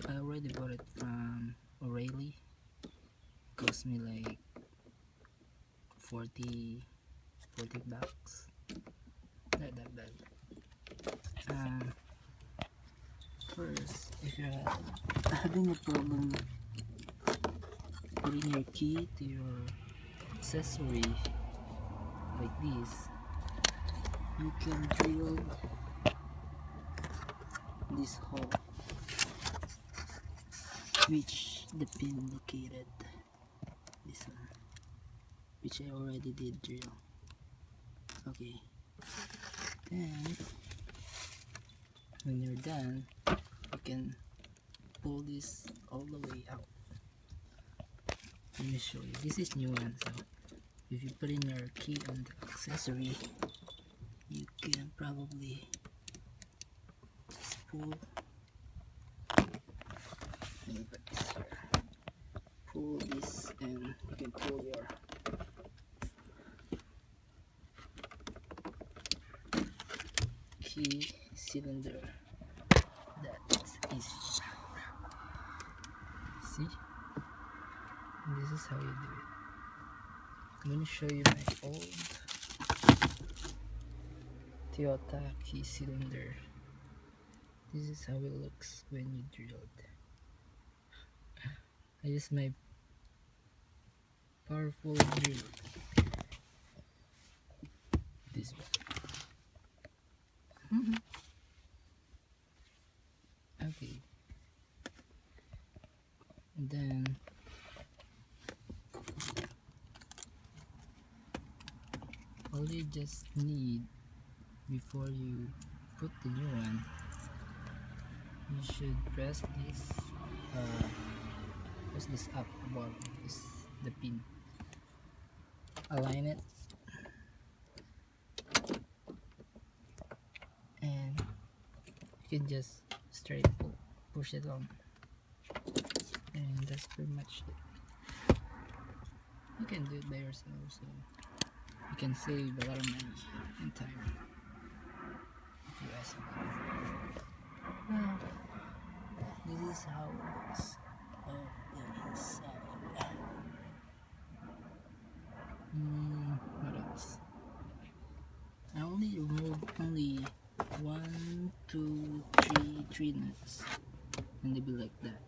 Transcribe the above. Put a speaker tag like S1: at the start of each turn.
S1: already bought it from O'Reilly. Cost me like 40 bucks. Not that bad. First, if you're having a problem putting your key to your accessory like this, you can drill this hole which the pin located, this one, which I already did drill. Okay, then when you're done, you can pull this all the way out. Let me show you. This is new one, so if you put in your key on the accessory, you can probably just pull. Let me put this here. Pull this, and you can pull your key cylinder. That's easy. See? This is how you do it. I'm going to show you my old Toyota key cylinder. This is how it looks when you drilled. I use my powerful drill. This one. Okay. And then all you just need before you put the new one, you should press this up above the pin, align it, and you can just straight push it on, and that's pretty much it. You can do it by yourself, so you can save a lot of money and time if you ask me. Now, this is how it looks of the inside. What else? I only removed one, two, three nuts, and they be like that.